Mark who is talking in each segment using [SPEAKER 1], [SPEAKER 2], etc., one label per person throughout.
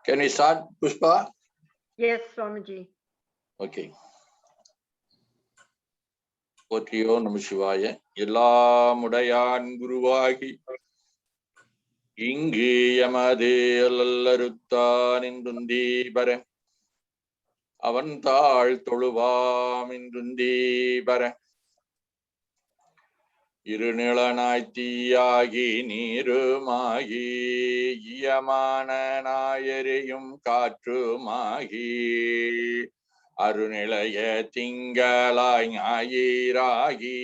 [SPEAKER 1] Can we start, Pushpa?
[SPEAKER 2] Yes, Swamiji.
[SPEAKER 1] Okay. Potriyo Namashivaya. Yellam udayan guruvaagi. Ingi yamade allaruttan indundi bare. Avantal toluvam indundi bare. இருநிலனாய் தீயாகி நீருமாகி ஈயமான நாயரையும் காற்றுமாகி அருநிலைய திங்களாய் ஞாயிறாகி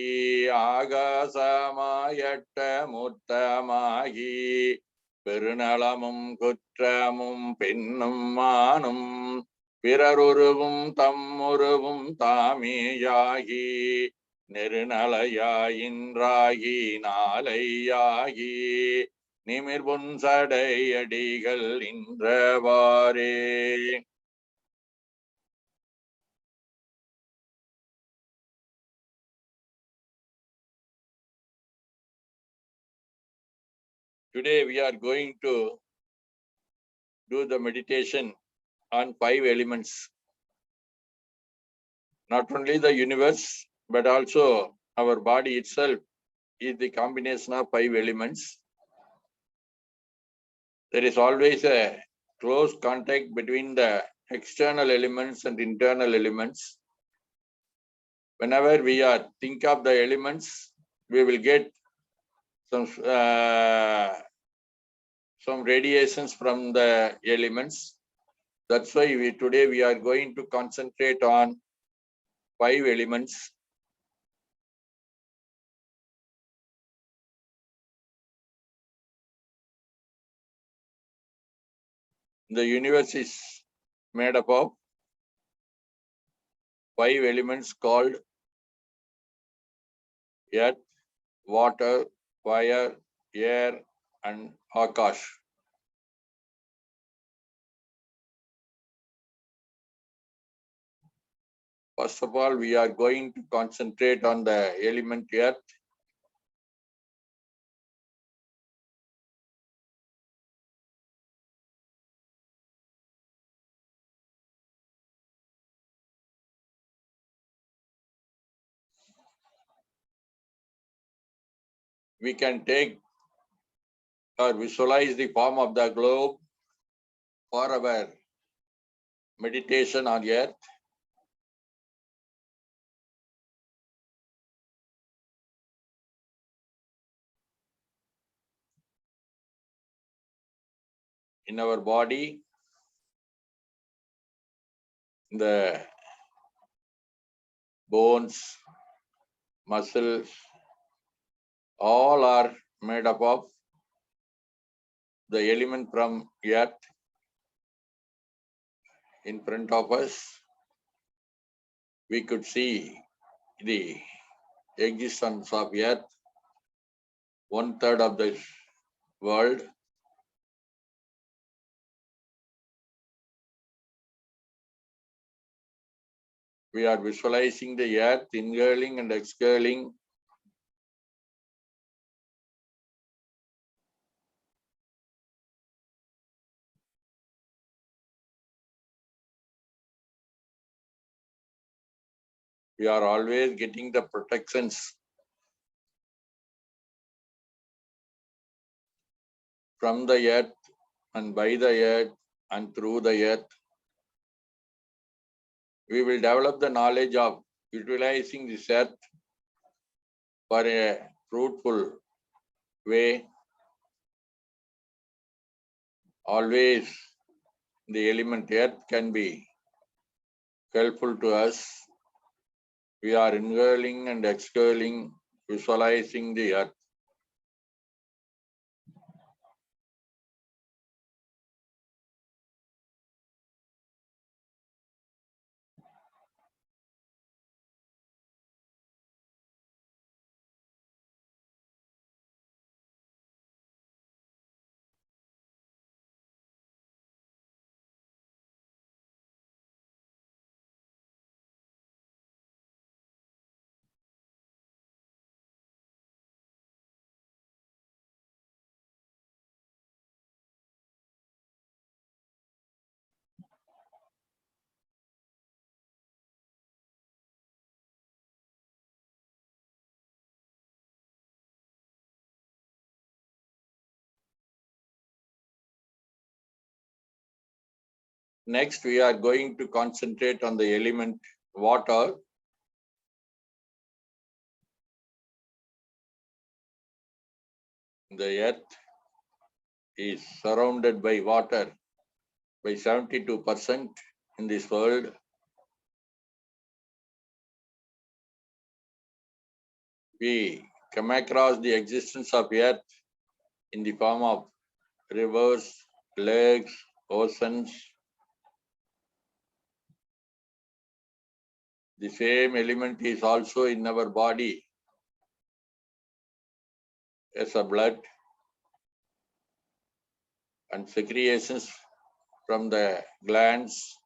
[SPEAKER 1] ஆகாசமாயட்ட முத்தமாகி பெருநலமும் குற்றமும் பெண்ணும் மானும் பிறருருவும் தம்முருவும் தாமேயாகி நெருநலையாயின்றாகி நாளையாகி நிமிர்புன் சடையடிகள் நின்றவாறே. Today we are going to do the meditation on 5 elements. Not only the universe, but also our body itself is the combination of 5 elements. There is always a close contact between the external elements and internal elements. Whenever we are think of the elements, we will get some radiations from the elements. That's why today we are going to concentrate on 5 elements. The universe is made up of 5 elements called earth, water, fire, air, and akash. First of all, we are going to concentrate on the element earth. We can take or visualize the form of the globe for our meditation on earth. In our body, the bones, muscles, all are made up of the element from earth. In front of us, we could see the existence of earth, 1/3 of the world. We are visualizing the earth inhaling and exhaling. We are always getting the protections from the earth and by the earth and through the earth. We will develop the knowledge of utilizing this earth for a fruitful way. Always the element earth can be helpful to us. We are inhaling and exhaling, visualizing the earth. Next, we are going to concentrate on the element water. The earth is surrounded by water by 72% in this world. We come across the existence of earth in the form of rivers, lakes, oceans. The same element is also in our body as a blood and secretions from the glands.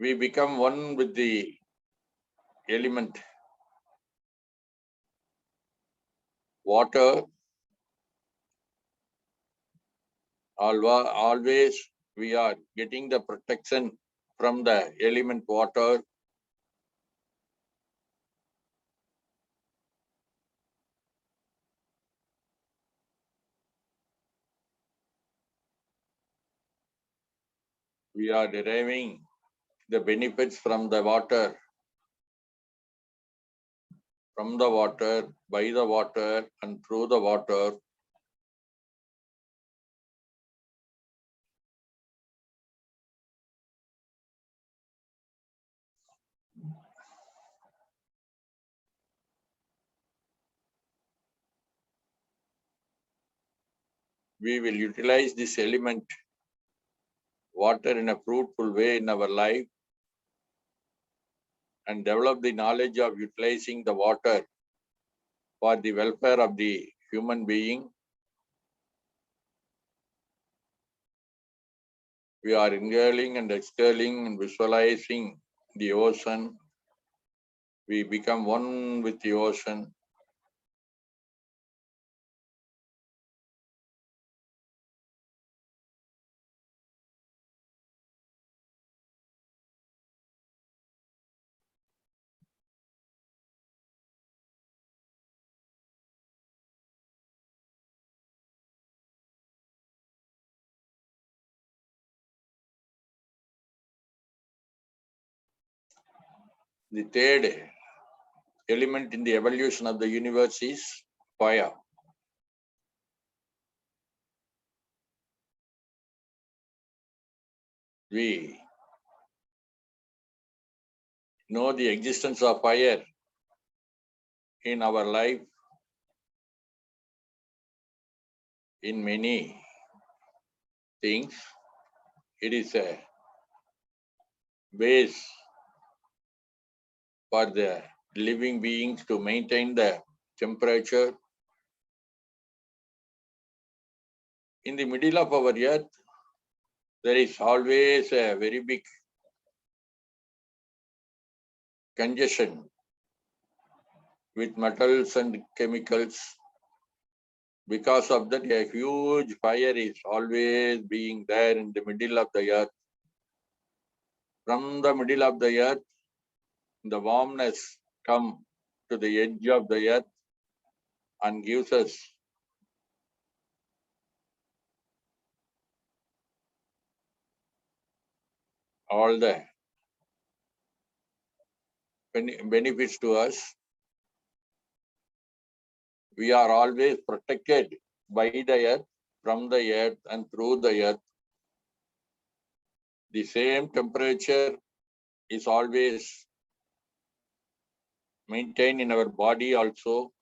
[SPEAKER 1] We become one with the element water. Always we are getting the protection from the element water. We are deriving the benefits from the water, by the water, and through the water. We will utilize this element water in a fruitful way in our life and develop the knowledge of utilizing the water for the welfare of the human being. We are inhaling and exhaling and visualizing the ocean. We become one with the ocean. The third element in the evolution of the universe is fire. We know the existence of fire in our life in many things. It is a base for the living beings to maintain the temperature. In the middle of our earth, there is always a very big congestion with metals and chemicals. Because of that, a huge fire is always being there in the middle of the earth. From the middle of the earth, the warmness comes to the edge of the earth and gives us all the benefits to us. We are always protected by the earth, from the earth, and through the earth. The same temperature is always maintained in our body also.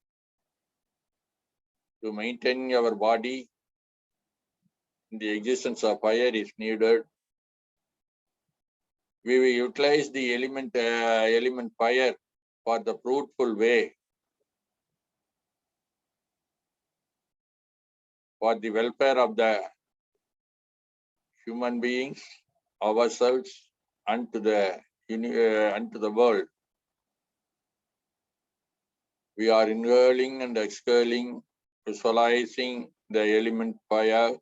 [SPEAKER 1] To maintain our body, the existence of fire is needed. We will utilize the element fire for the fruitful way, for the welfare of the human beings, ourselves, and to the world. We are inhaling and exhaling, visualizing the element fire,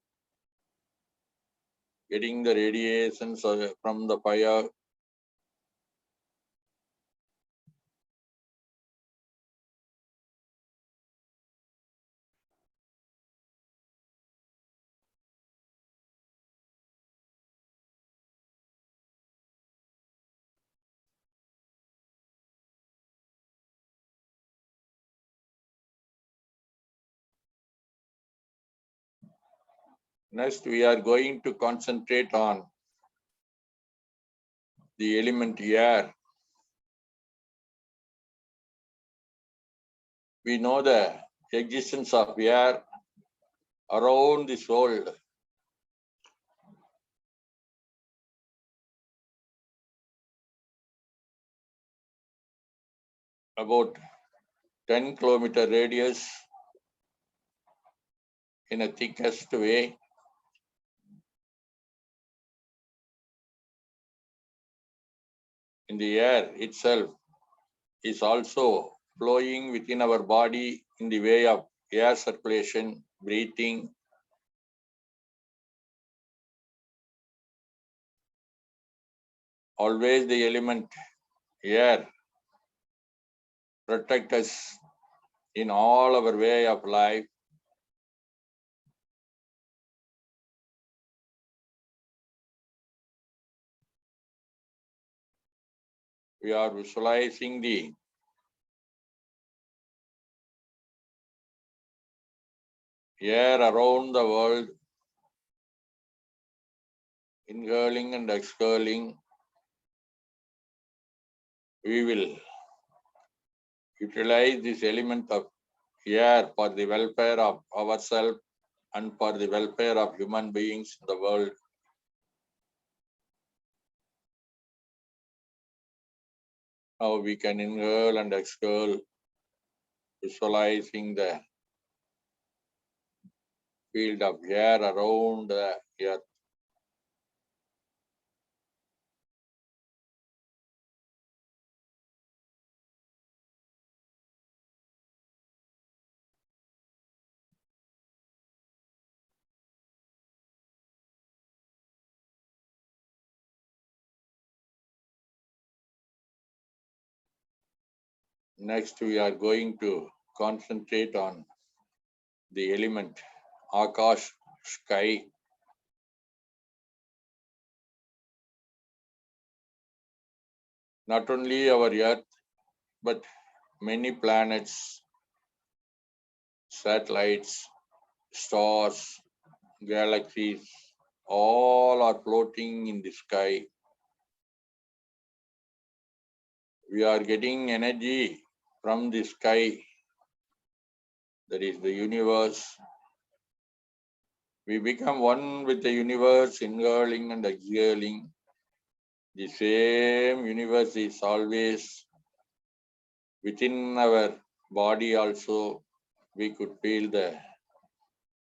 [SPEAKER 1] getting the radiations from the fire. Next, we are going to concentrate on the element air. We know the existence of air around this world. About 10-kilometer radius in a thickest way. In the air itself is also flowing within our body in the way of air circulation, breathing. Always the element air protect us in all our way of life. We are visualizing the air around the world, inhaling and exhaling. We will utilize this element of air for the welfare of ourselves and for the welfare of human beings in the world. Now we can inhale and exhale, visualizing the field of air around the earth. Next, we are going to concentrate on the element Akash, sky. Not only our earth, but many planets, satellites, stars, galaxies, all are floating in the sky. We are getting energy from the sky, that is the universe. We become one with the universe, inhaling and exhaling. The same universe is always within our body also. We could feel the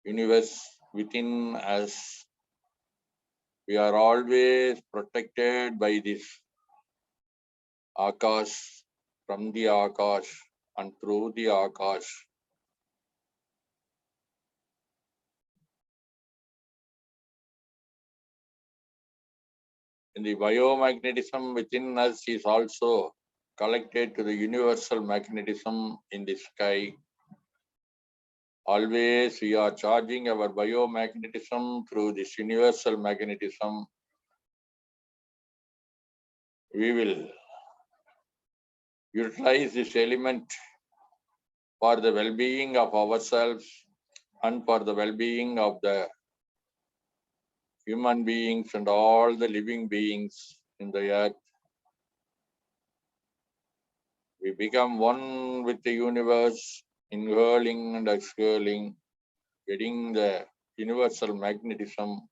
[SPEAKER 1] universe within us. We are always protected by this Akash, from the Akash and through the Akash. And the biomagnetism within us is also connected to the universal magnetism in the sky. Always we are charging our biomagnetism through this universal magnetism. We will utilize this element for the well-being of ourselves and for the well-being of the human beings and all the living beings in the earth. We become one with the universe, inhaling and exhaling, getting the universal magnetism.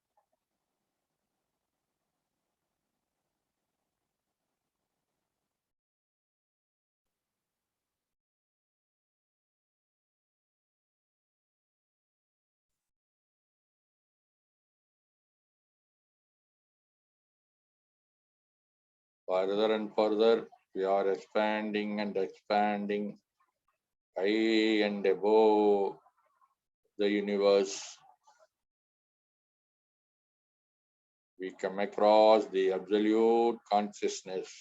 [SPEAKER 1] Further and further, we are expanding and expanding, high and above the universe. We come across the absolute consciousness,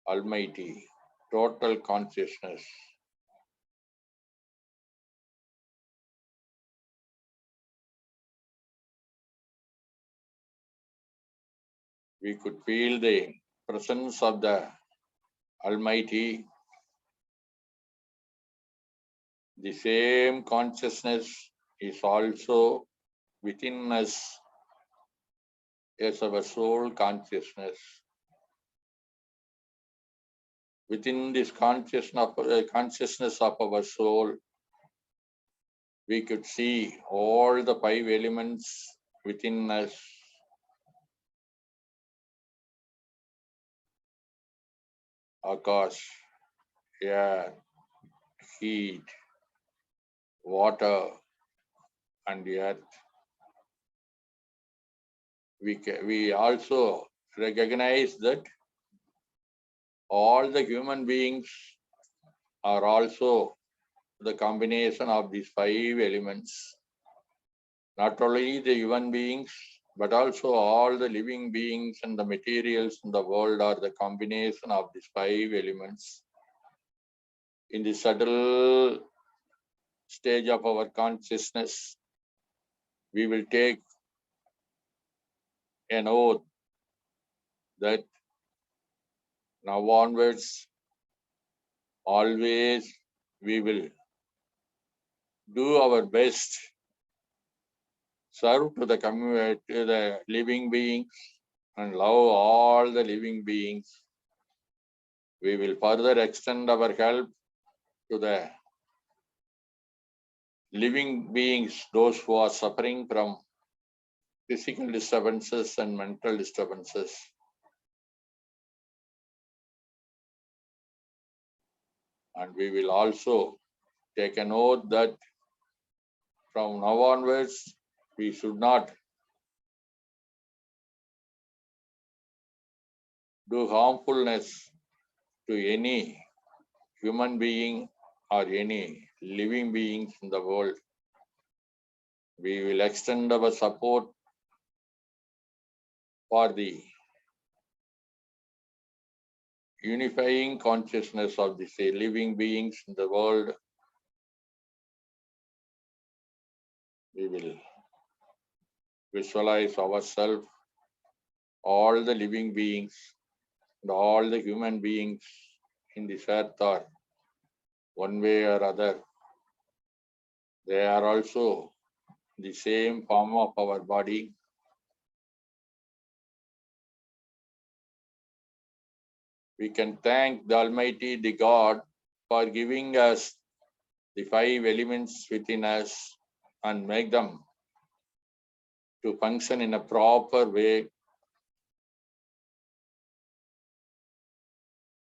[SPEAKER 1] Almighty, total consciousness. We could feel the presence of the Almighty. The same consciousness is also within us as our soul consciousness. Within this consciousness of our soul, we could see all the 5 elements within us. Akash, air, heat, water, and earth. We also recognize that all the human beings are also the combination of these 5 elements. Not only the human beings, but also all the living beings and the materials in the world are the combination of these 5 elements. In the subtle stage of our consciousness, we will take an oath that now onwards, always we will do our best, serve to the community, to the living beings, and love all the living beings. We will further extend our help to the living beings, those who are suffering from physical disturbances and mental disturbances. And we will also take an oath that from now onwards, we should not do harmfulness to any human being or any living beings in the world. We will extend our support for the unifying consciousness of the living beings in the world. We will visualize ourselves, all the living beings, and all the human beings in this earth are one way or other. They are also the same form of our body. We can thank the Almighty, the God, for giving us the 5 elements within us and make them to function in a proper way.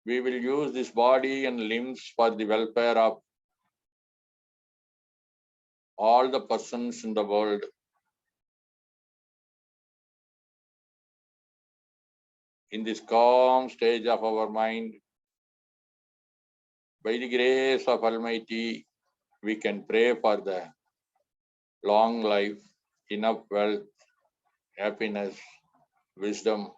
[SPEAKER 1] We will use this body and limbs for the welfare of all the persons in the world. In this calm stage of our mind, by the grace of Almighty, we can pray for the long life, enough wealth, happiness, wisdom,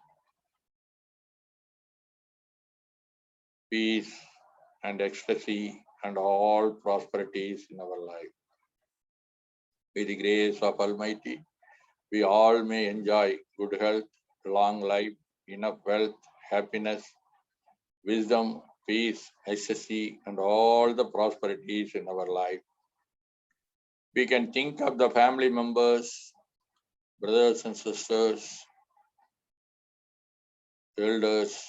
[SPEAKER 1] peace, and ecstasy, and all prosperities in our life. By the grace of Almighty, we all may enjoy good health, long life, enough wealth, happiness, wisdom, peace, ecstasy, and all the prosperities in our life. We can think of the family members, brothers and sisters, elders,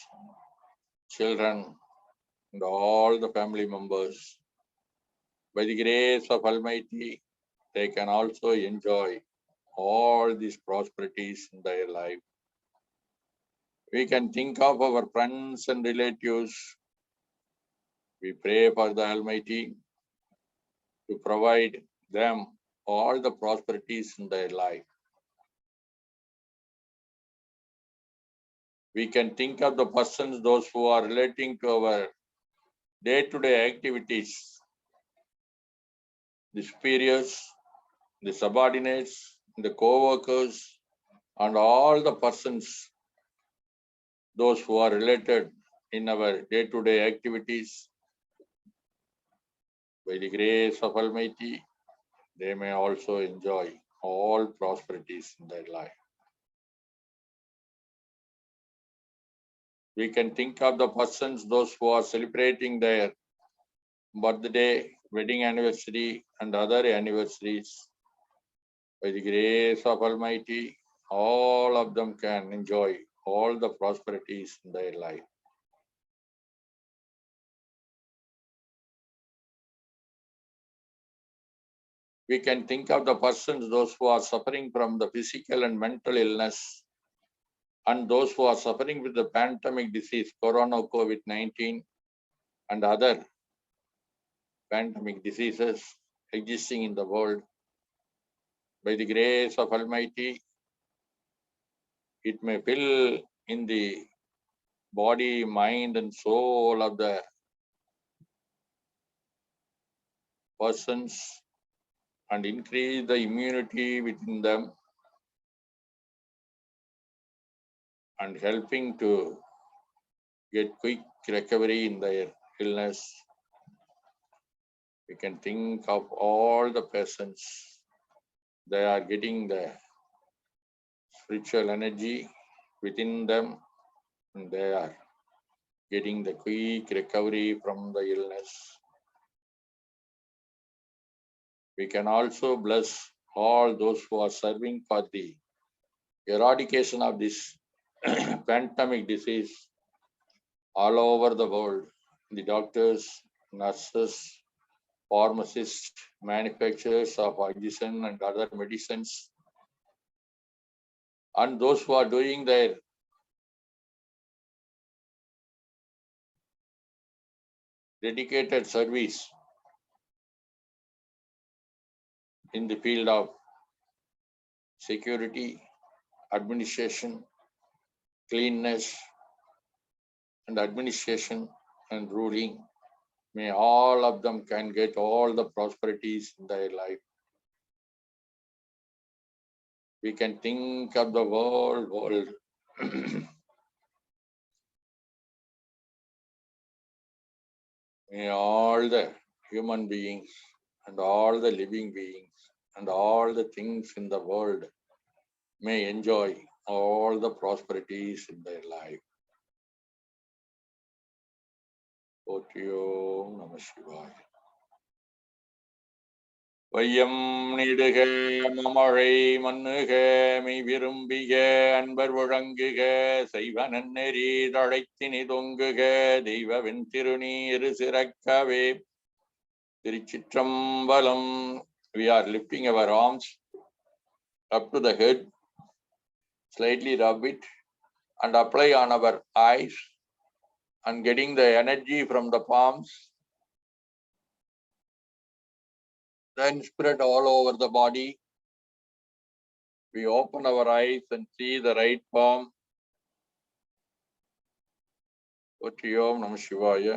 [SPEAKER 1] children, and all the family members. By the grace of Almighty, they can also enjoy all these prosperities in their life. We can think of our friends and relatives. We pray for the Almighty to provide them all the prosperities in their life. We can think of the persons, those who are relating to our day-to-day activities, the superiors, the subordinates, the co-workers, and all the persons, those who are related in our day-to-day activities. By the grace of Almighty, they may also enjoy all prosperities in their life. We can think of the persons, those who are celebrating their birthday, wedding anniversary, and other anniversaries. By the grace of Almighty, all of them can enjoy all the prosperities in their life. We can think of the persons, those who are suffering from the physical and mental illness, and those who are suffering with the pandemic disease, corona, COVID-19, and other pandemic diseases existing in the world. By the grace of Almighty, it may fill in the body, mind, and soul of the persons and increase the immunity within them and helping to get quick recovery in their illness. We can think of all the persons, they are getting the spiritual energy within them and they are getting the quick recovery from the illness. We can also bless all those who are serving for the eradication of this pandemic disease all over the world. The doctors, nurses, pharmacists, manufacturers of oxygen and other medicines, and those who are doing their dedicated service in the field of security, administration, cleanness, and administration and ruling. May all of them can get all the prosperities in their life. We can think of the world. May all the human beings and all the living beings and all the things in the world may enjoy all the prosperities in their life. Om Namah Shivaya. வையம் நீடுக மமழை மண்ணுக மெய் விரும்பிக அன்பர் முழங்குக செய்வ நன்னெறி தழைத்தினி தொங்குக தெய்வ வெண் திருநீரு சிறக்கவே. திருச்சிற்றம்பலம். We are lifting our arms up to the head, slightly rub it and apply on our eyes and getting the energy from the palms. Then spread all over the body. We open our eyes and see the right palm. Om Namah Shivaya.